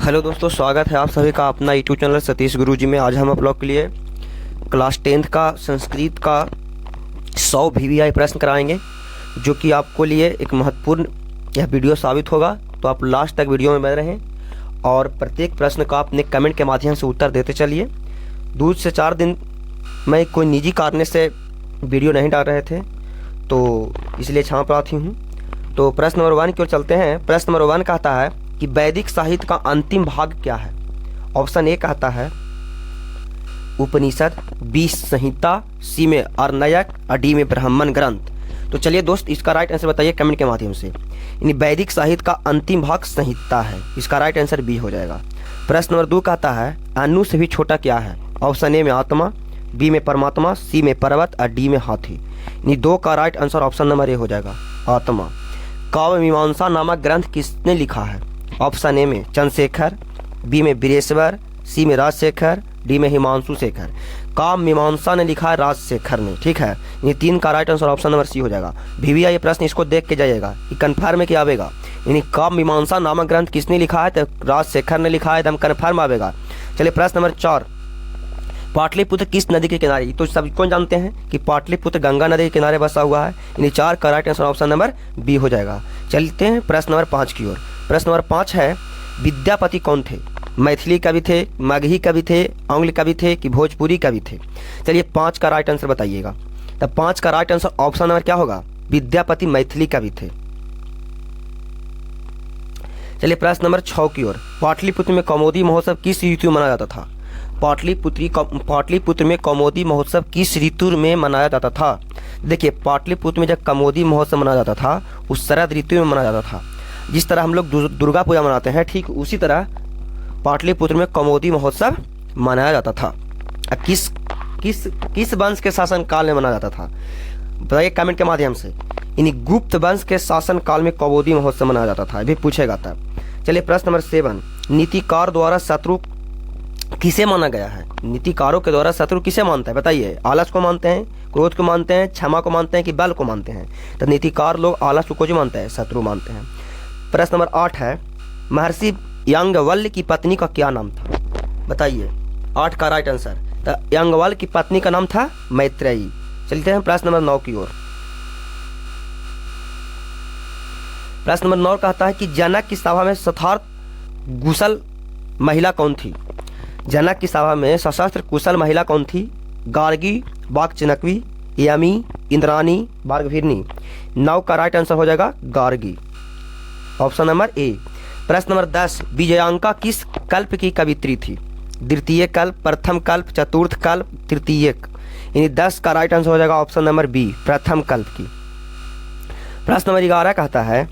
Hello दोस्तों, स्वागत है आप सभी का अपना यूट्यूब चैनल सतीश गुरुजी में। आज हम आप लोग के लिए क्लास 10th का संस्कृत का 100 VVI प्रश्न कराएंगे, जो कि आपको लिए एक महत्वपूर्ण यह वीडियो साबित होगा। तो आप लास्ट तक वीडियो में बने रहें और प्रत्येक प्रश्न का अपने कमेंट के माध्यम से उत्तर देते चलिए। 2 से 4 दिन मैं कोई निजी कारण से वीडियो नहीं डाल रहे थे, तो इसलिए क्षमा प्रार्थी हूँ। तो प्रश्न नंबर 1 की ओर चलते हैं। प्रश्न नंबर 1 कहता है कि वैदिक साहित्य का अंतिम भाग क्या है। ऑप्शन ए कहता है उपनिषद, बी संहिता, सी में अरण्यक और डी में ब्राह्मण ग्रंथ। तो चलिए दोस्त, इसका राइट आंसर बताइए कमेंट के माध्यम से। यानी वैदिक साहित्य का अंतिम भाग संहिता है, इसका राइट आंसर बी हो जाएगा। प्रश्न नंबर 2 कहता है अनु से भी छोटा क्या है। ऑप्शन ए में आत्मा, बी में परमात्मा, सी में पर्वत और डी में हाथी। यानी 2 का राइट आंसर ऑप्शन नंबर ए हो जाएगा, आत्मा। काव्य मीमांसा नामक ग्रंथ किसने लिखा है। ऑप्शन ए में चंद्रशेखर, बी में वीरेश्वर, सी में राजशेखर, डी में हिमांशु शेखर। काव्य मीमांसा ने लिखा है राजशेखर ने, ठीक है। ये 3 का right answer option number C हो जाएगा। VVI ये प्रश्न इसको देख के जाइएगा कि कन्फर्म है कि आवेगा। यानी काव्य मीमांसा नामक ग्रंथ किसने लिखा है, तो राजशेखर ने लिखा है, एकदम कन्फर्म आवेगा। चलिए प्रश्न नंबर 4, पाटलिपुत्र किस नदी के किनारे। तो सब कौन जानते हैं कि पाटलिपुत्र गंगा नदी के किनारे बसा हुआ है। यानी 4 का right answer option number B हो जाएगा। चलते हैं प्रश्न नंबर 5 की ओर। प्रश्न नंबर 5 है विद्यापति कौन थे। मैथिली कवि थे, मगही कवि थे, आंग्ल कवि थे कि भोजपुरी कवि थे। चलिए 5 का राइट आंसर बताइएगा। तब 5 का राइट आंसर ऑप्शन नंबर क्या होगा, विद्यापति मैथिली कवि थे। चलिए प्रश्न नंबर 6 की ओर। पाटलिपुत्र में कौमुदी महोत्सव किस ऋतु में मनाया जाता था। पाटलिपुत्र में कौमुदी महोत्सव किस ऋतु में मनाया जाता था। देखिए, पाटलिपुत्र में जब कौमुदी महोत्सव मनाया जाता था उस शरद ऋतु में मनाया जाता था। जिस तरह हम लोग दुर्गा पूजा मनाते हैं, ठीक उसी तरह पाटलिपुत्र में कौमुदी महोत्सव मनाया जाता था। किस किस किस वंश के शासन काल में मनाया जाता था, बताइए कमेंट के माध्यम से। यानी गुप्त वंश के शासन काल में कौमुदी महोत्सव मनाया जाता था, भी पूछेगा था। चलिए प्रश्न नंबर 7, नीतिकार द्वारा शत्रु किसे माना गया है। नीतिकारों के द्वारा शत्रु किसे मानता है, बताइए। आलस को मानते हैं, क्रोध को मानते हैं, क्षमा को मानते हैं कि बल को मानते हैं। तो नीतिकार लोग आलस को जो मानते हैं, शत्रु मानते हैं। प्रश्न नंबर 8 है महर्षि याज्ञवल्क्य की पत्नी का क्या नाम था, बताइए। 8 का राइट आंसर, तो याज्ञवल्क्य की पत्नी का नाम था मैत्रेयी। चलते हैं प्रश्न नंबर 9 की ओर। प्रश्न नंबर 9 कहता है कि जनक की सभा में शस्त्रास्त्र कुशल महिला कौन थी। जनक की सभा में सशस्त्र कुशल महिला कौन थी। गार्गी, वाक्चनकवी, यमी, इंद्राणी, बार्गभीरनी। 9 का राइट आंसर हो जाएगा गार्गी, ऑप्शन नंबर ए। प्रश्न नंबर 10, विजयांका किस कल्प की कवित्री थी। द्वितीय कल्प, प्रथम कल्प, चतुर्थ कल्प, तृतीयक। यानी 10 का राइट आंसर हो जाएगा ऑप्शन नंबर बी, प्रथम कल्प की। प्रश्न नंबर 11 कहता है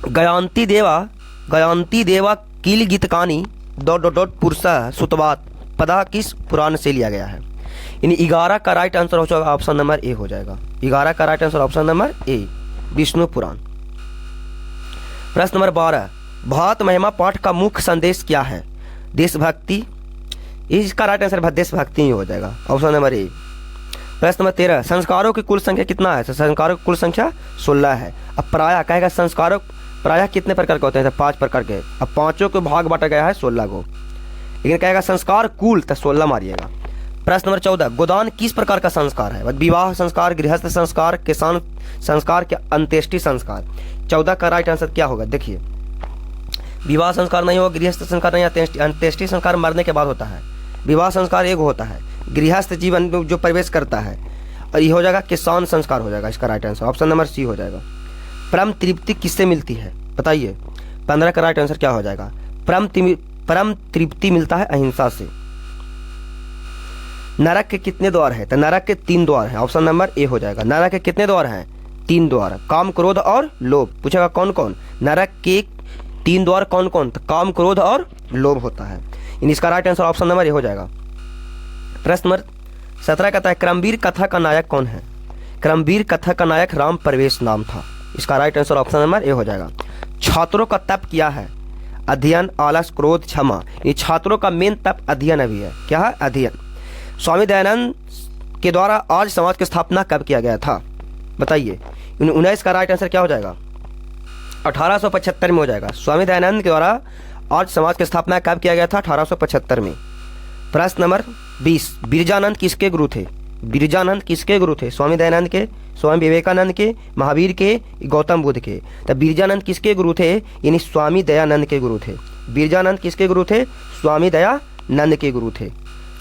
गयांती देवा किल गीतकानी ... पुरुषा सुतवात पदा किस पुराण से लिया गया है। यानी 11 का राइट आंसर हो जाएगा ऑप्शन नंबर ए हो जाएगा। 11 का right answer option number A, Vishnu Puran. प्रश्न नंबर 12, भात महिमा पाठ का मुख्य संदेश क्या है। देशभक्ति। इसका राइट आंसर देशभक्ति ही हो जाएगा, ऑप्शन नंबर ए। प्रश्न नंबर 13, संस्कारों की कुल संख्या कितना है। संस्कारों की कुल संख्या 16 है। अब प्रायः कहेगा संस्कारों प्रायः कितने प्रकार के होते हैं, 5 प्रकार के। अब 5 को भाग बांटा गया है 16 को, लेकिन कहेगा संस्कार कुल, तो 16 मारिएगा। प्रश्न नंबर 14, गोदान किस प्रकार का संस्कार है। विवाह संस्कार, गृहस्थ संस्कार, किसान संस्कार के अंत्येष्टि संस्कार। 14 का राइट आंसर क्या होगा, देखिए। विवाह संस्कार नहीं होगा, गृहस्थ संस्कार नहीं, अंत्येष्टि संस्कार मरने के बाद होता है। विवाह संस्कार एक होता है, गृहस्थ जीवन में जो प्रवेश करता है, और ये हो जाएगा किसान संस्कार हो जाएगा। इसका right answer option number C हो जाएगा। परम तृप्ति किससे मिलती है, बताइए। 15 का राइट आंसर क्या हो जाएगा, परम तृप्ति मिलता है अहिंसा से। नरक के कितने द्वार है, तो नरक के 3 द्वार हैं, ऑप्शन नंबर ए हो जाएगा। नरक के कितने द्वार हैं, 3 द्वार। काम, क्रोध और लोभ। पूछेगा कौन कौन, नरक के 3 द्वार कौन कौन, तो काम, क्रोध और लोभ होता है। इसका राइट आंसर ऑप्शन नंबर ए हो जाएगा। प्रश्न नंबर 17 कहता है क्रमवीर कथा का नायक कौन है। क्रमवीर कथा का नायक राम प्रवेश नाम था। इसका राइट आंसर ऑप्शन नंबर ए हो जाएगा। छात्रों का तप क्या है, अध्ययन, आलस, क्रोध, क्षमा। ये छात्रों का मेन तप अध्ययन अभी है, क्या है, अध्ययन। स्वामी दयानंद के द्वारा आर्य समाज की स्थापना कब किया गया था, बताइए। 19 का राइट आंसर क्या हो जाएगा, 1875 में हो जाएगा। स्वामी दयानंद के द्वारा आर्य समाज की स्थापना कब किया गया था? 1875 में। प्रश्न नंबर 20, बिरजानंद किसके गुरु थे? बिरजानंद किसके गुरु थे? स्वामी दयानंद के, स्वामी विवेकानंद के, महावीर के, गौतम बुद्ध के? तो बिरजानंद किसके गुरु थे? यानी स्वामी दयानंद के गुरु थे। बिरजानंद किसके गुरु थे? स्वामी दयानंद के गुरु थे।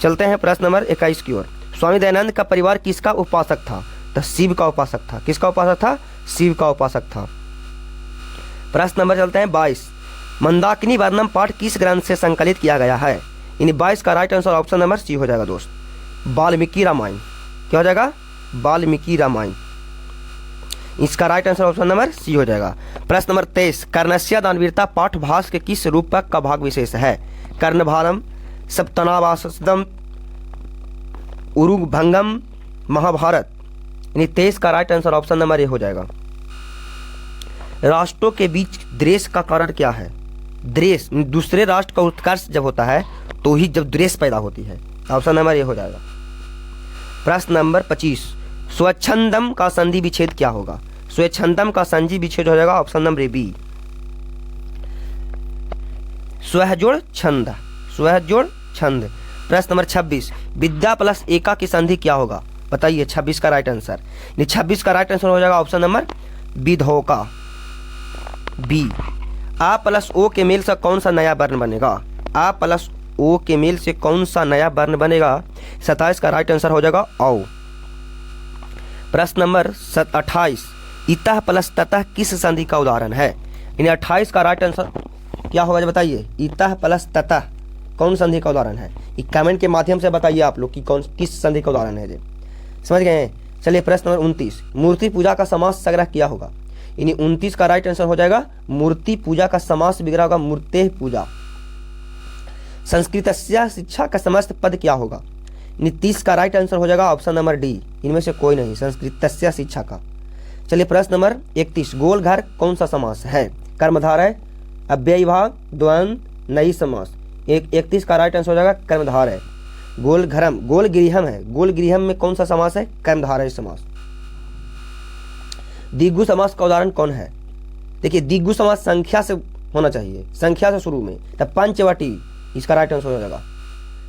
चलते हैं प्रश्न नंबर 21 की ओर। स्वामी दयानंद का परिवार किसका उपासक था? तो शिव का उपासक था। किसका उपासक था? शिव का उपासक था। प्रश्न नंबर चलते हैं 22, मंदाकिनी वर्णम पाठ किस ग्रंथ से संकलित किया गया है? यानी 22 का right answer option number C हो जाएगा दोस्त, वाल्मीकि रामायण। क्या हो जाएगा? वाल्मीकि रामायण। इसका right answer option number C हो जाएगा। प्रश्न नंबर 23, कर्णस्य दानवीरता पाठ भास के किस रूपक का भाग विशेष है? कर्णभारम, सप्तनावासदम, उरुभंगम, महाभारत। यानी 23 का राइट आंसर ऑप्शन नंबर ए हो जाएगा। राष्ट्रों के बीच द्वेष का कारण क्या है? द्वेष दूसरे राष्ट्र का उत्कर्ष जब होता है तो ही जब द्वेष पैदा होती है। ऑप्शन नंबर ए हो जाएगा। प्रश्न नंबर 25, स्वच्छंदम का संधि विच्छेद क्या होगा? स्वच्छंदम का संधि विच्छेद हो जाएगा ऑप्शन नंबर बी, स्वहजोड़ छंद। स्वहजोड़ छंद। प्रश्न नंबर 26, विद्या प्लस एका की संधि क्या होगा? बताइए 26 का राइट आंसर। 26 का राइट आंसर हो जाएगा ऑप्शन नंबर विधोका, बी। आ प्लस ओ के मेल से कौन सा नया वर्ण बनेगा? आ प्लस ओ के मेल से कौन सा नया वर्ण बनेगा? 27 का राइट आंसर हो जाएगा औ। प्रश्न नंबर 28, इतः प्लस ततः किस संधि का उदाहरण है? यानी 28 का राइट आंसर क्या होगा? बताइए इतः प्लस ततः कौन संधि का उदाहरण है? कमेंट के माध्यम से बताइए आप लोग कि कौन किस संधि का उदाहरण है जी। समझ गए? चलिए प्रश्न नंबर 29, मूर्ति पूजा का समास संग्रह क्या होगा? यानी 29 का राइट आंसर हो जाएगा मूर्ति पूजा का समास विग्रह होगा मूर्ते पूजा। संस्कृतस्य शिक्षा का समस्त पद क्या होगा? यानी 30 का राइट आंसर हो जाएगा ऑप्शन नंबर डी, इनमें से कोई नहीं, संस्कृतस्य शिक्षा का। चलिए प्रश्न नंबर 31, गोल घर कौन सा समास है? कर्मधारय, अव्ययीभाव, द्वंद, नई समास। 31 का राइट आंसर हो जाएगा कर्मधारय। गोल घरम, गोल गृहम है, गोल गृहम में कौन सा समास है? कर्मधारय समास। दिग्गु समास का उदाहरण कौन है? देखिए दिग्गु समास संख्या से होना चाहिए, संख्या से शुरू में, तब पंचवटी, इसका राइट आंसर हो जाएगा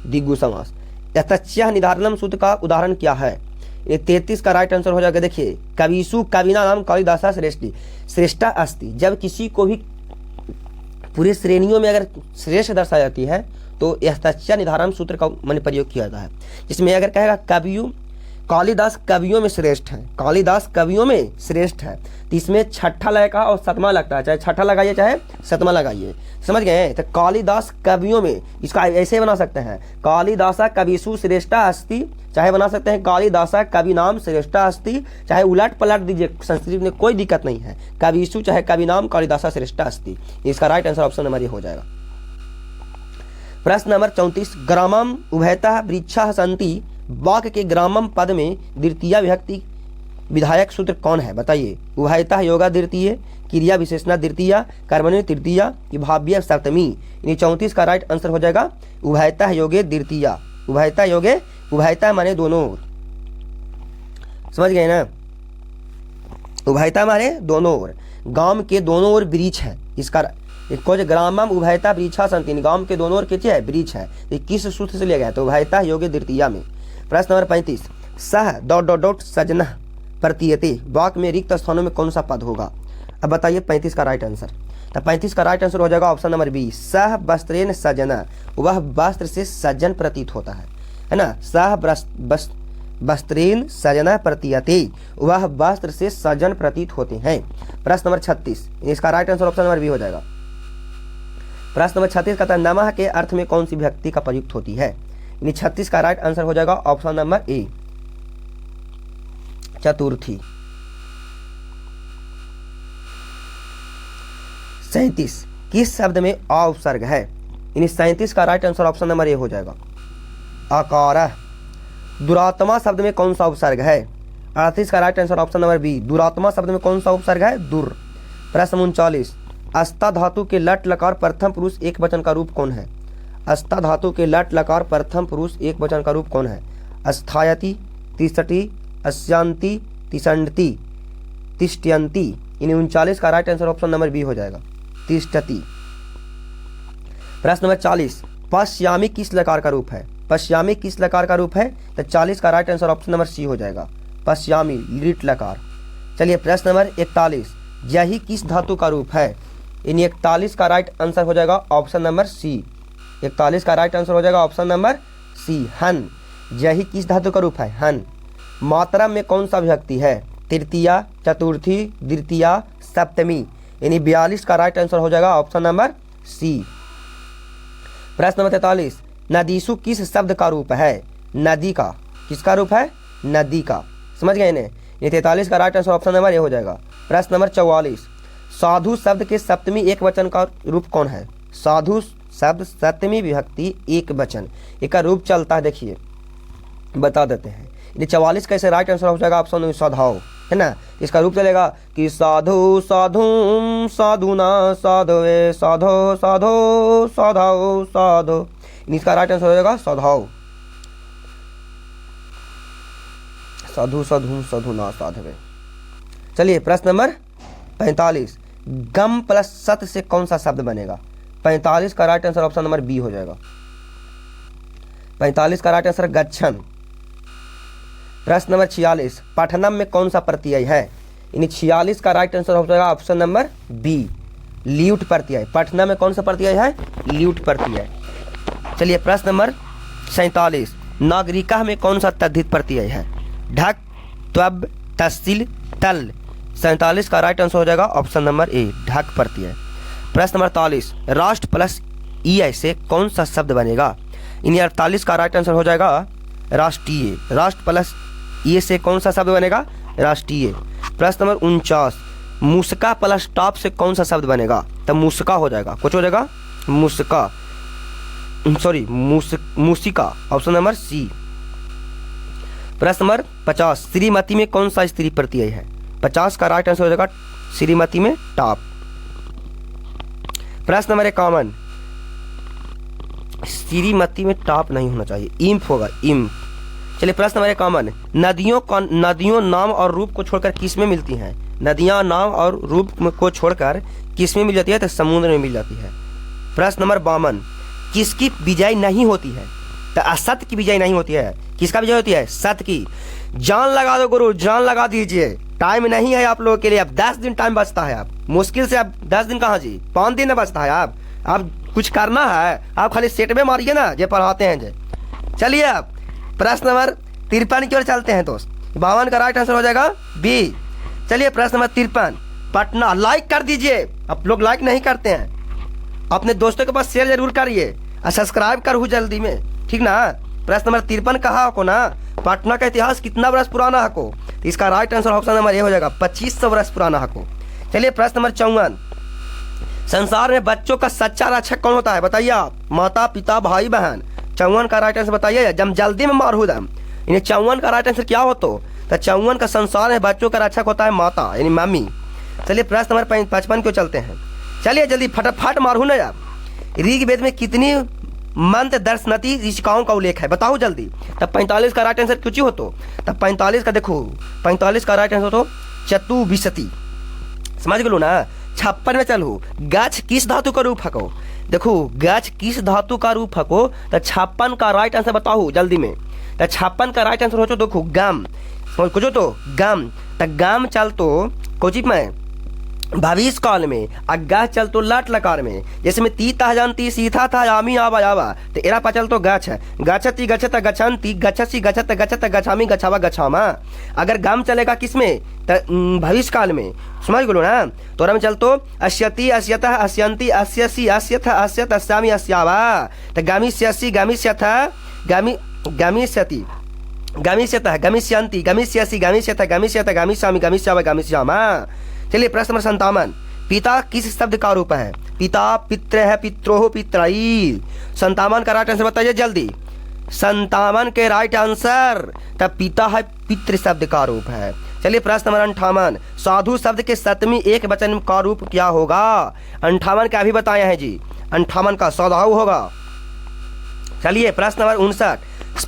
दिग्गु समास। यथच्य निधारणम सूत्र का उदाहरण क्या है? ये 33 का राइट आंसर हो जाएगा। देखिए कविसु कविना नाम कालिदासा श्रेष्ठी, श्रेष्ठा अस्ति। जब किसी को भी पूरी श्रेणियों में अगर श्रेष्ठ दर्शाई जाती है तो यथच्य निधारण सूत्र का मैंने प्रयोग किया जाता है, जिसमें अगर कहेगा कवियों, कालिदास कवियों में श्रेष्ठ है, कालिदास कवियों में श्रेष्ठ है, तो इसमें छठा लगेगा और सतमा लगता है, चाहे छठा लगाइए चाहे सतमा लगाइए। समझ गए? तो कालिदास कवियों में, इसका ऐसे बना सकते हैं कालिदासा कविसु श्रेष्ठा अस्ति, चाहे बना सकते हैं कालिदासा कवि नाम श्रेष्ठा अस्ति, चाहे उलट पलट दीजिए, संस्कृत में कोई दिक्कत नहीं है, कविसु चाहे कवि नाम कालिदासा श्रेष्ठा अस्ति। इसका राइट आंसर ऑप्शन नंबर ये हो जाएगा। प्रश्न नंबर 34, ग्रामम उभयतः वृक्षा सन्ति, वाक्य के ग्रामम पद में द्वितीय विभक्ति विधायक सूत्र कौन है? बताइए। उभयतः योगा द्वितीय, क्रिया विशेषणा द्वितीय, कर्मणि तृतीय, विभाव्य सप्तमी। यानी 34 का राइट आंसर हो जाएगा उभयतः योगे द्वितीय। उभयतः योगे, उभयतः माने दोनों ओर, समझ गए ना? उभयतः माने दोनों ओर, गांव के दोनों ओर वृक्ष है। इसका ग्रामम उभयता वृक्षा सन्ति, गांव के दोनों ओर क्या है? वृक्ष है। ये किस सूत्र से लिया गया? तो उभयता योगे द्वितीया में। प्रश्न नंबर 35, सह डॉट सजना प्रतीयते, वाक्य में रिक्त स्थानों में कौन सा पद होगा? अब बताइए 35 का राइट आंसर। तो 35 का राइट आंसर हो जाएगा ऑप्शन नंबर बी, सह वस्त्रेन सजना, वह वस्त्र से सज्जन प्रतीत होता है ना? सह वस्त्रेन सजना प्रतीयते, वह वस्त्र से सज्जन प्रतीत होते हैं। प्रश्न नंबर 36, इसका right answer option number B हो जाएगा। प्रश्न नंबर 36 का नमः के अर्थ में कौन सी विभक्ति का प्रयुक्त होती है? यानी 36 का राइट आंसर हो जाएगा ऑप्शन नंबर ए, चतुर्थी। 37, किस शब्द में अ उपसर्ग है? यानी 37 का राइट आंसर ऑप्शन नंबर ए हो जाएगा, अकारः। दुरात्मा शब्द में कौन सा उपसर्ग है? 38 का right answer option number B, दुरात्मा शब्द में कौन सा उपसर्ग है? दुर। प्रश्न 39, अस्ता धातु के लट लकार प्रथम पुरुष एक वचन का रूप कौन है? अस्ता धातु के लट लकार प्रथम पुरुष एक वचन का रूप कौन है? अस्थायति, तिष्ठति, अस्यांति, तिष्ठन्ति, तिष्ठ्यन्ति, यानी 39 का right answer option number B हो जाएगा, तिष्ठति। प्रश्न नंबर 40, पश्यामी किस लकार का रूप है? पश्यामी किस लकार का रूप है? तो 40 का right answer option number C हो जाएगा, पश्यामी लिट लकार। चलिए प्रश्न नंबर 41, यही किस धातु का रूप है? यानी 41 का राइट आंसर हो जाएगा ऑप्शन नंबर सी, 41 का राइट आंसर हो जाएगा ऑप्शन नंबर सी, हन। यही किस धातु का रूप है? हन। मात्रा में कौन सा विभक्ति है? तृतीया, चतुर्थी, द्वितीया, सप्तमी। यानी 42 का राइट आंसर हो जाएगा ऑप्शन नंबर सी। प्रश्न नंबर 43, नदीसु किस शब्द का रूप है? नदी का। किसका रूप है? नदी का। समझ गए इन्हें? ये 43 का राइट आंसर ऑप्शन नंबर ए हो जाएगा। प्रश्न नंबर 44, साधु शब्द के सप्तमी एक वचन का रूप कौन है? साधु शब्द सप्तमी विभक्ति एक वचन, इसका रूप चलता है, देखिए बता देते हैं। ये 44 का इसे राइट आंसर हो जाएगा ऑप्शन नंबर साधु, है ना। इसका रूप चलेगा कि साधु साधु साधुना साधुवे साधो साधो साधो साधो। इसका राइट आंसर हो जाएगा साधु, साधु साधु साधुना साधुवे। चलिए प्रश्न नंबर 45, गम प्लस सत से कौन सा शब्द बनेगा? 45 का right answer option number B हो जाएगा, 45 का राइट आंसर गच्छन। प्रश्न नंबर 46, पठनम में कौन सा प्रत्यय है? यानी 46 का राइट आंसर हो जाएगा ऑप्शन नंबर बी, ल्यूट प्रत्यय। पठनम में कौन सा प्रत्यय है? ल्यूट प्रत्यय। चलिए प्रश्न नंबर 47, नागरिका में कौन सा तद्धित प्रत्यय है? ढक, त्वब, तहसील, तल। 47 का राइट आंसर हो जाएगा ऑप्शन नंबर ए, ढक प्रत्यय। प्रश्न नंबर 48, राष्ट्र प्लस ई से कौन सा शब्द बनेगा? यानी 48 का राइट आंसर हो जाएगा राष्ट्रीय। राष्ट्र प्लस ई से कौन सा शब्द बनेगा? राष्ट्रीय। प्रश्न नंबर 49, मुस्का प्लस टॉप से कौन सा शब्द बनेगा? तब मुस्का हो जाएगा, कुछ हो जाएगा मुस्का, सॉरी मूसिका, ऑप्शन नंबर सी। प्रश्न नंबर 50, श्रीमती में कौन सा स्त्री प्रत्यय है? 50 का राइट आंसर हो जाएगा श्रीमती में टॉप। प्रश्न नंबर 51, श्रीमती में टॉप नहीं होना चाहिए, इम्फ होगा, इम्फ। चलिए प्रश्न नंबर 51, नदियों नाम और रूप को छोड़कर किस में मिलती हैं? नदियां नाम और रूप को छोड़कर किस में मिल जाती है? तो समुद्र में मिल जाती है। प्रश्न नंबर 52, किसकी विजय नहीं होती है? तो असत की विजय नहीं होती है। किसका विजय होती है? सत की। जान लगा दो गुरु, जान लगा दीजिए, टाइम नहीं है आप लोगों के लिए, अब 10 दिन टाइम बचता है। आप मुश्किल से, अब 10 दिन कहाँ जी, 5 दिन बचता है। आप कुछ करना है, आप खाली सेट में मारिए ना, जे पढ़ाते हैं जे। चलिए अब प्रश्न नंबर 53 की ओर चलते हैं दोस्त। 52 का राइट आंसर हो जाएगा बी। चलिए प्रश्न नंबर 53, पटना। लाइक कर दीजिए, आप लोग लाइक नहीं करते हैं, अपने दोस्तों के पास शेयर जरूर करिए और सब्सक्राइब करूँ जल्दी में, ठीक ना। प्रश्न नंबर 53 कहा को ना, पटना का इतिहास कितना वर्ष पुराना है को? तो इसका राइट आंसर ऑप्शन नंबर ए हो जाएगा, 2500 वर्ष पुराना है को। चलिए प्रश्न नंबर 54, संसार में बच्चों का सच्चा रक्षक कौन होता है? बताइए आप, माता, पिता, भाई, बहन। 54 का राइट आंसर बताइए, जब जल्दी में मार हो दम। यानी 54 का राइट आंसर क्या हो? तो 54 का संसार में बच्चों का रक्षक होता है माता, यानी मम्मी। चलिए प्रश्न नंबर 55 को चलते हैं। चलिए जल्दी फटाफट मारू ना यार। ऋग्वेद में कितनी मंत्र दर्शनती ऋषिकाओं का उल्लेख है? बताओ जल्दी। तब 45 का राइट आंसर कुछ हो तो तब 45 का देखो, 45 का राइट आंसर तो चतुर्विशति। समझ गलो ना। 56 में चलो, गच्छ किस धातु का रूप हको? देखो गच्छ किस धातु का रूप हको, तो 56 का राइट आंसर बताओ जल्दी में। तो 56 का राइट आंसर हो देखो गम, कुछ तो गम। तो गम चल तो कोचिप में भविष्य काल में, अग्गा चल तो लट लकार में। जैसे में ती ता जानती सीथा था यामी आवा आवा, तो एरा पचल तो गच्छ है, गच्छति गच्छत गच्छन्ति गच्छसि गच्छत गच्छत गच्छामी गच्छावा गच्छामा। अगर गम चलेगा किसमें? तो भविष्य काल में। समझ गलो ना। तो में चल तो अस्यति अस्यत अस्यन्ति अस्यसि अस्यथ अस्यत अस्यामी अस्यावा। तो गमिष्यसि गमिष्यथ गमिष्यति गमिष्यतः गमिष्यन्ति गमिष्यसि गमिष्यथ गमिष्यत गमिष्यामि गमिष्यावा गमिष्यामा। चलिए प्रश्न नंबर 57, पिता किस शब्द का रूप है? पिता पितृ है, पित्रोह पितराई। 57 का राइट आंसर बताइए जल्दी। 57 के राइट आंसर, तब पिता है पितृ शब्द का रूप है। चलिए प्रश्न नंबर 58, साधु शब्द के सप्तमी एक वचन का रूप क्या होगा? 58 का अभी बताए हैं जी, 58 का साधु होगा। चलिए प्रश्न नंबर 59,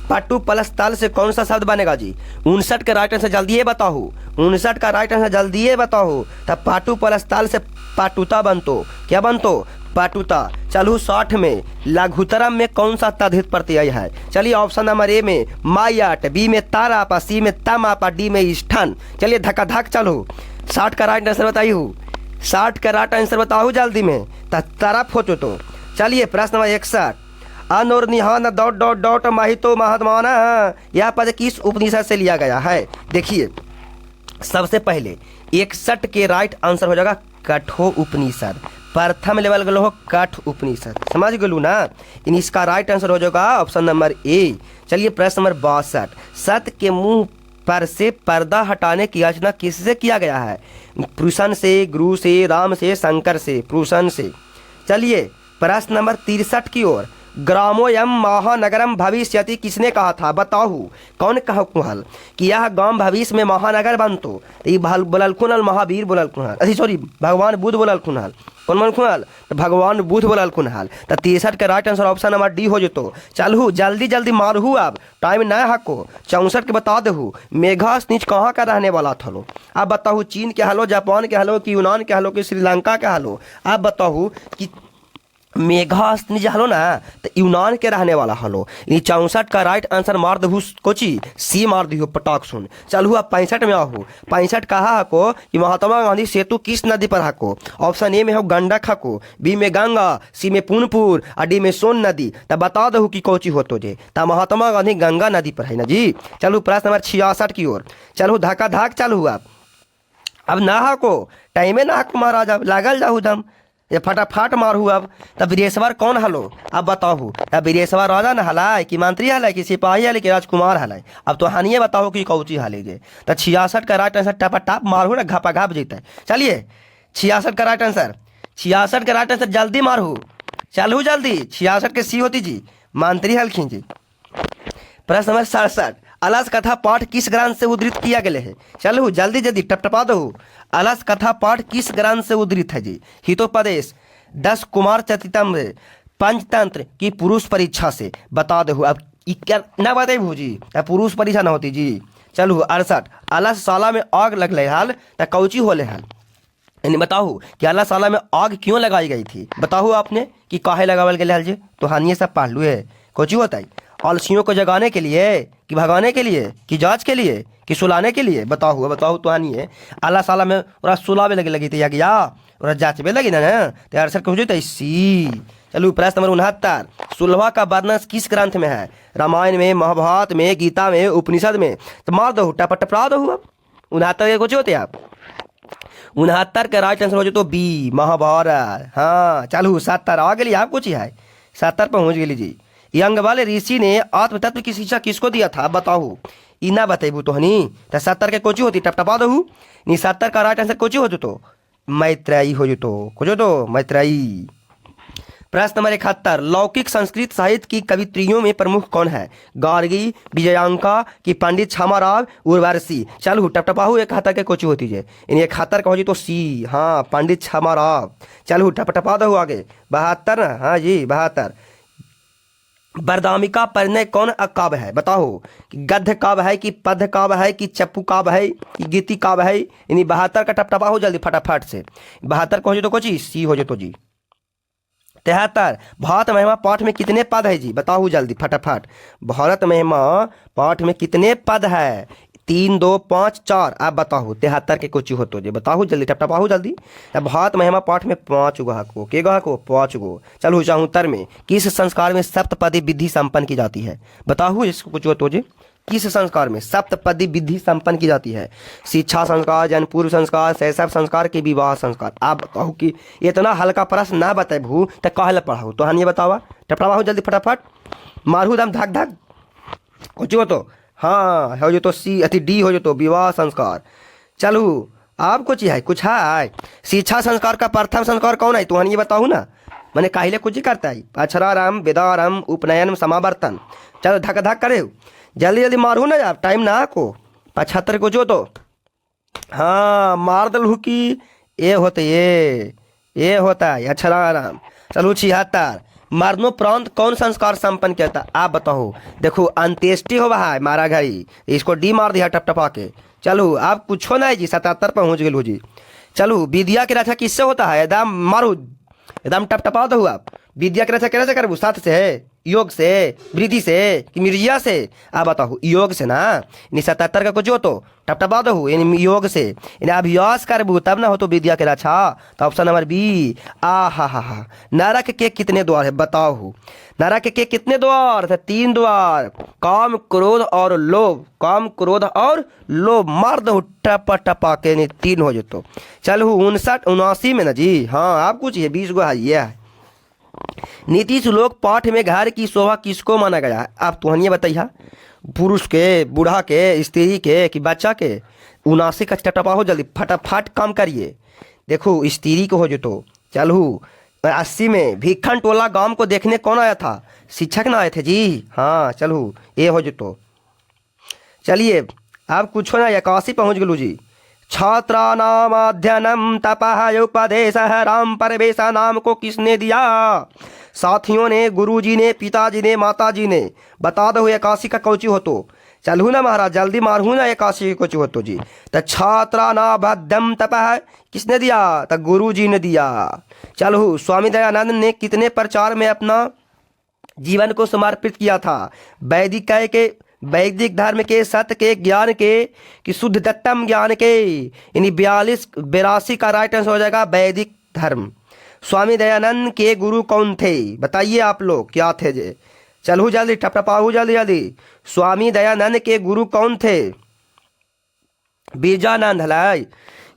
पट्टू प्लस तल से कौन सा शब्द बनेगा जी? 59 का राइट आंसर जल्दी ये बताओ, 59 का राइट आंसर जल्दी ये बताओ। तब पाटू प्लस तल से पाटुता बनतो, क्या बनतो? पाटुता। चलो 60 में लघुतरम में कौन सा तद्धित प्रत्यय है? चलिए ऑप्शन नंबर ए में मायाट, बी में तारापा, सी में तमापा, डी में स्ठन। चलिए धक्का धक चलो, 60 का राइट आंसर बताइए, 60 का राइट आंसर बताओ जल्दी में, तरफ हो तो। चलिए प्रश्न नंबर 61, अन और निहान डॉट डॉट डॉट महितो महात्मान, यह पद किस उपनिषद से लिया गया है? देखिए सबसे पहले 61 के राइट आंसर हो जाएगा कठो उपनिषद, प्रथम लेवल गलो हो कठ उपनिषद, समझ गलू ना? इन इसका राइट आंसर हो जाएगा ऑप्शन नंबर ए। चलिए प्रश्न नंबर 62, सत्य के मुंह पर से पर्दा हटाने की याचना किससे किया गया है? पुरुषन से, गुरु से, राम से, शंकर से? पुरुषन से। चलिए प्रश्न नंबर 63 की ओर, ग्रामोयम महानगरम भविष्यति किसने कहा था? बताओ कौन कहा कुहल कि यह गांव भविष्य में महानगर बनतो? ये बोललखुन हल महावीर बोललखुन हल, अरे सॉरी भगवान बुद्ध बोललखुन हल। कौन बोलखुन हल? तो भगवान बुद्ध बोललखुन हल। तो 63 का right answer option number D हो जतो। चलू जल्दी जल्दी मारहू, अब टाइम न हको। 64 के बता दहू, मेघासनिच कहाँ का रहने वाला थलो? अब बताओ चीन के हलो, जापान के हलो, कि यूनान के हलो, कि श्रीलंका के हलो? अब बताओ कि मेघास्नि हलो ना तो यूनान के रहने वाला हलो। 64 का राइट आंसर मार दहू कोची, सी मार दियो पटाक सुन। चलू अब 65 में आहू, 65 कहा हको कि महात्मा गांधी सेतु किस नदी पर हको? ऑप्शन ए में हो गंडक हको, बी में गंगा, सी में पुनपुर और डी में सोन नदी। तब बता दहू कि कोची होतो जे, तब महात्मा गांधी गंगा नदी पर है ना जी। चलू प्रश्न नंबर 66 की ओर, चलू धक्का धक चलू। अब ना हको टाइमे ना हको महाराज, अब लागल जाहू दम, ये फटाफट मारू। अब तब वीरेश्वर कौन हलो? अब बताओ, तब वीरेश्वर राजा न हलाय, कि मंत्री हलाय, कि सिपाही हलाय, कि राजकुमार हलाय? अब तो हानिए बताओ कि कौची हलेगे। तो 66 का राइट आंसर टपा टप मारू ना, घपा घप जीता है। चलिए 66 का राइट आंसर, 66 का राइट आंसर जल्दी मारू, चलू जल्दी। 66 के सी होती जी, मंत्री हलखिन जी। प्रश्न नंबर 67, अलस कथा पाठ किस ग्रंथ से उद्धृत किया गया है? चलो जल्दी जल्दी टपटपा दो। अलस कथा पाठ किस ग्रंथ से उद्धृत है जी? हितोपदेश, 10 कुमार चरितम, पंचतंत्र की पुरुष परीक्षा से? बता दो। अब क्या ना बताए भूजी, पुरुष परीक्षा ना होती जी। चलो 68, अलस साला में आग लगले हाल त कौची होले हाल? यानी बताओ कि अलस साला में आग क्यों लगाई गई थी? बताओ आपने कि काहे लगावल गए हाल जी? तो हानिए सब पढ़ लू है। कौची होता है? आलसियों को जगाने के लिए, कि भगाने के लिए, कि जांच के लिए, कि सुलाने के लिए? बताओ बताओ तो आनी है। अल्लाह साला में और सुलावे लगी थी या और जांचवे लगी ना तो यार सर कहो तो सी। चलो प्रश्न नंबर 69, सुलभा का वर्णन किस ग्रंथ में है? रामायण में, महाभारत में, गीता में, उपनिषद में? तो मार दो टपरा दो। अब 69 के कुछ होते आप, 69 का राइट आंसर हो तो बी महाभारत। हाँ चलो 70 आ गई, आप कुछ है 70 पहुँच गई जी। यंग वाले ऋषि ने आत्म तत्व की शिक्षा किसको दिया था? बताओ इना बतेबू तो हनी। तो 70 के कोची होती टपटपा दहू। नहीं 70 का राइट आंसर कोची हो तो मैत्रेयी हो तो, कुछ तो मैत्रेयी। प्रश्न नंबर 71, लौकिक संस्कृत साहित्य की कवित्रियों में प्रमुख कौन है? गार्गी, विजयांका, कि पंडित क्षमाराव, उर्वशी? चलो टपटपाहू 71 के कोची होती है, इन 71 का हो जी तो सी। हाँ पंडित क्षमाराव। चलो टपटपा दहू आगे 72 ना, हाँ जी 72, बरदामिका परिणय कौन काव्य है? बताओ कि गद्य काव्य है, कि पद्य काव्य है, कि चप्पू काव्य है, कि गीति काव्य है? यानी 72 का टपटपा हो जल्दी फटाफट से। 72 को हो तो कोची सी हो तो जी। 73, भारत महिमा पाठ में कितने पद है जी? बताओ जल्दी फटाफट। भारत महिमा पाठ में कितने पद है? 3, 2, 5, 4। आप बताओ 73 के कुछ हो तो जी, बताओ जल्दी टपटपाहू जल्दी। भारत महिमा पाठ में 5 गो को, के गो को 5 गो। चलो 74 में किस संस्कार में सप्तपदी विधि संपन्न की जाती है? बताओ इसको कुछ हो तो जी, किस संस्कार में सप्तपदी विधि संपन्न की जाती है? शिक्षा संस्कार, जन पूर्व संस्कार, शैशव संस्कार, के विवाह संस्कार? आप बताओ कि इतना हल्का प्रश्न ना बताए भू तो कहले पढ़ाओ तो हानिए बतावा, टपटपाहू जल्दी फटाफट मारू दम धक धक। कुछ हो तो हाँ हो जो तो सी, अति डी हो जो तो विवाह संस्कार। चलो आप कुछ है, कुछ है। शिक्षा संस्कार का प्रथम संस्कार कौन है? तो ये बताओ ना, मैंने काहिले कुछ ही करता है, अक्षरारंभ, वेदारंभ, उपनयन, समावर्तन। चलो धक धक करे जल्दी जल्दी मारू ना यार, टाइम ना को। 75 को जो तो हाँ मार दलू कि ये होता है अक्षरारंभ। चलो 76, मरणोपरांत कौन संस्कार संपन्न किया था? आप बताओ। देखो अंत्येष्टि हो रहा है मारा गई, इसको डी मार दिया टपटपा के। चलो आप पूछो ना जी, 77 पहुंच गए जी। चलो विद्या की रक्षा किससे होता है? एकदम मारो, एकदम टपटपा दो आप। विद्या की रक्षा कैसे करबू? साथ से है, योग से, वृद्धि से कि मिर्जिया से? आप बताओ। योग से ना। यानी 77 का कुछ हो तो टपटपा दो, यानी योग से, यानी अभ्यास करबू तब ना हो तो विद्या के रक्षा। तो ऑप्शन नंबर बी। हा। नरक के कितने द्वार है बताओ? नरक के कितने द्वार थे? 3 द्वार। काम, क्रोध और लोभ। काम, क्रोध और लोभ मार दो टपा टपा के, नहीं 3 हो जातो। चलो 59 79 में ना जी। हाँ आप कुछ 20 गो है ये है। नीति श्लोक पाठ में घर की शोभा किसको माना गया है? आप तुहनिए बताइए। पुरुष के, बूढ़ा के, स्त्री के कि बच्चा के? 79 का टपा हो, जल्दी फटाफट काम करिए। देखो स्त्री को हो जो तो। चलो 80 में भिखन टोला गांव को देखने कौन आया था? शिक्षक ना आए थे जी। हाँ चलो ये हो जो तो। चलिए आप कुछ ना 81 पहुंच गलू जी। छात्रानामध्ययनम तपः उपदेशः राम परवेशा नाम को किसने दिया? साथियों ने, गुरुजी ने, पिताजी ने, माताजी ने। बता दो 81 का कौची हो तो। चलू ना महाराज जल्दी मारू ना 81 कौची हो तो जी। तो छात्रानाभ्यम तपः किसने दिया? तो गुरुजी ने दिया। चलो स्वामी दयानंद ने कितने प्रचार में अपना जीवन को समर्पित किया था? वैदिक धर्म के, सत्य के, ज्ञान के कि शुद्धतम ज्ञान के? यानी 82 का राइट आंसर हो जाएगा वैदिक धर्म। स्वामी दयानंद के गुरु कौन थे? बताइए आप लोग क्या थे जे। चलू जल्दी टपटपाहू जल्दी। स्वामी दयानंद के गुरु कौन थे? बिरजानंद हलाई,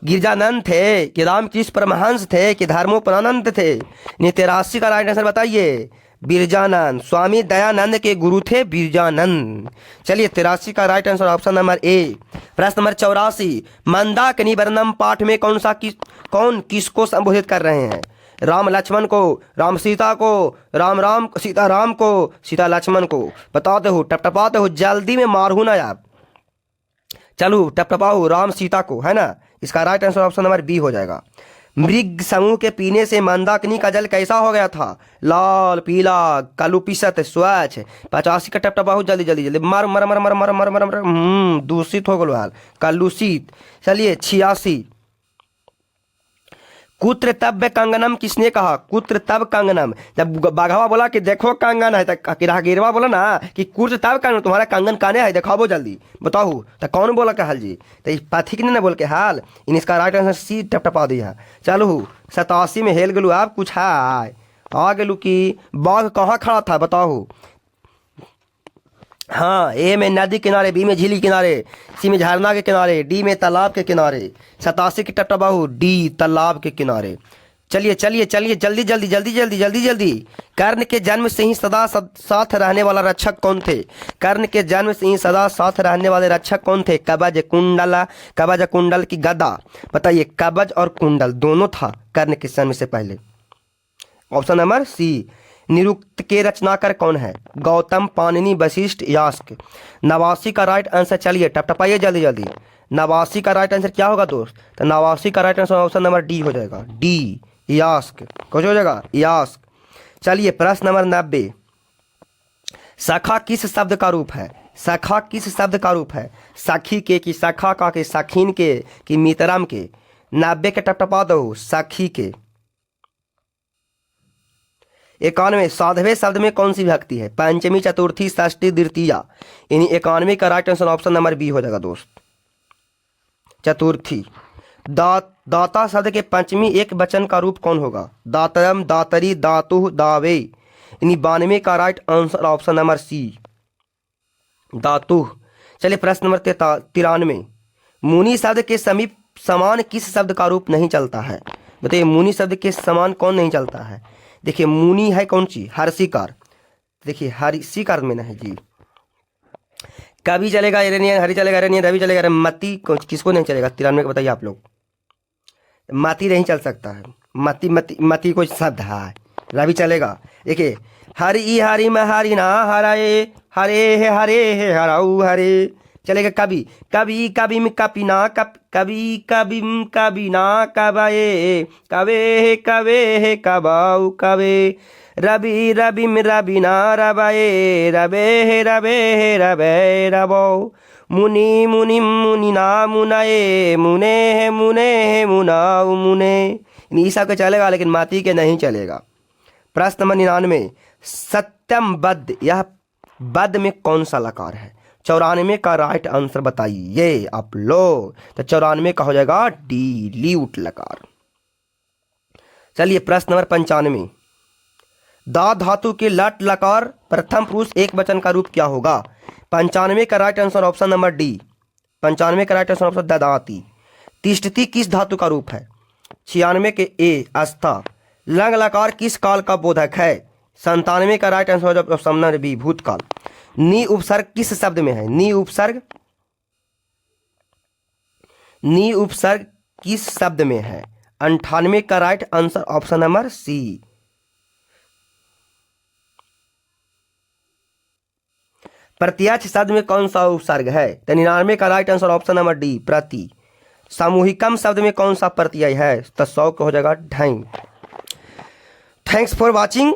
गिरजानंद थे कि रामकृष्ण परमहंस थे कि धर्मोपरानंद थे? 83 का राइट आंसर बताइए। बिरजानंद। स्वामी दयानंद के गुरु थे बिरजानंद। चलिए 83 का राइट आंसर ऑप्शन नंबर ए। प्रश्न नंबर 84 मंदाकिनी वर्णम पाठ में कौन किसको संबोधित कर रहे हैं? राम लक्ष्मण को, राम सीता को, राम सीता राम को, सीता लक्ष्मण को? बताते हो, टपटपाते हो, जल्दी में मारू ना आप। चलो टपटपाओ राम सीता को, है ना। इसका right answer option number B हो जाएगा। मृग समूह के पीने से मंदाकिनी का जल कैसा हो गया था? लाल, पीला, कलुषित, स्वच्छ? 85 का टपटपाओ जल्दी मर मर मर मर मर मर मर मर दूषित हो गया, कलुषित। चलिए 86 कुत्र तब कंगनम किसने कहा? कुत्र तब कंगनम। जब बाघवा बोला कि देखो कंगन है, तो राहगीरवा बोला ना कि कुत्र तब कंगन, तुम्हारा कंगन काने है दिखाओ जल्दी बताओ। तो कौन बोला के हाल जी? तो पथिक ने बोल के हाल। इन इसका राइट आंसर सी टपटपा दिया। चलो 87 में हेल गलू आप। कुछ है आ गलू कि बाघ कहाँ खड़ा था बताओ? हाँ ए में नदी किनारे, बी में झील किनारे, सी में झरना के किनारे, डी में तालाब के किनारे। 87 की टपटपाहू डी तालाब के किनारे। चलिए जल्दी। कर्ण के जन्म से ही सदा साथ रहने वाला रक्षक कौन थे? कर्ण के जन्म से ही सदा साथ रहने वाले रक्षक कौन थे? कवच कुंडल की गदा? बताइए कवच और कुंडल दोनों था कर्ण के जन्म से पहले। ऑप्शन नंबर सी। निरुक्त के रचनाकार कौन है? गौतम, पाणिनि, वशिष्ठ, यास्क? 89 का राइट आंसर। चलिए टपटपाइए जल्दी। 89 का राइट आंसर क्या होगा दोस्त? तो 89 का right answer option number D हो जाएगा। डी यास्क। कुछ हो जाएगा यास्क। चलिए प्रश्न नंबर 90 सखा किस शब्द का रूप है? सखा किस शब्द का रूप है? सखी के कि सखा का के सखीन के कि मित्रम के? 90 के टपटपा दो सखी के। 91 साधवे शब्द में कौन सी विभक्ति है? पंचमी, चतुर्थी, षष्ठी, द्वितीया? यानी 91 का right answer option number B हो जाएगा दोस्त, चतुर्थी। दाता शब्द के पंचमी एक वचन का रूप कौन होगा? दातरम, दातरी, दातु, दावे? यानी 92 का right answer option number C, दातु। चलिए प्रश्न नंबर 93 मुनि शब्द के समीप समान किस शब्द का रूप नहीं चलता है? बताइए मुनि शब्द के समान कौन नहीं चलता है? देखिए मुनि है कौन सी? हर्षिकार। देखिए हर्षिकार में नहीं जी। कभी चलेगा इरेनियन, हरि चलेगा इरेनियन, रवि चलेगा, मती किसको नहीं चलेगा? 93 का बताइए आप लोग। मती नहीं चल सकता है। मती कोई शब्द है। रवि चलेगा। देखिए हरि हरि में हरि ना हरे हरे हे हराऊ हरे चलेगा। कभी में कपी ना कभी कबिम कबिना कबये कवे कवे कबाऊ कवे रबी रबिम रबिना रबये रबे रबे रबे रबो मुनि मुनिम मुनिना मुनये मुने मुने मुनाऊ मुने। ईसा के चलेगा लेकिन माती के नहीं चलेगा। प्रश्न नंबर 99, सत्यम बद्ध, यह बद्ध में कौन सा लकार है? 94 का राइट आंसर बताइए आप लोग। तो 94 का हो जाएगा डील्यूट लकार। चलिए प्रश्न नंबर 95, दा धातु के लट लकार प्रथम पुरुष एक वचन का रूप क्या होगा? 95 का right answer option number D. 95 का राइट आंसर ऑप्शन ददाती। तिष्ठति किस धातु का रूप है? 96 के ए आस्था। लंग लकार किस काल का बोधक है? 97 का right answer option number B भूतकाल। नी उपसर्ग किस शब्द में है? नी उपसर्ग किस शब्द में है? 98 का right answer option number C. प्रत्यक्ष शब्द में कौन सा उपसर्ग है? 99 का right answer option number D प्रति। सामूहिकम शब्द में कौन सा प्रत्यय है? तो 100 का हो जाएगा ढाई। Thanks for watching.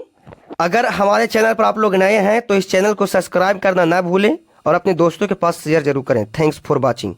अगर हमारे चैनल पर आप लोग नए हैं तो इस चैनल को सब्सक्राइब करना ना भूलें और अपने दोस्तों के पास शेयर जरूर करें। Thanks for watching.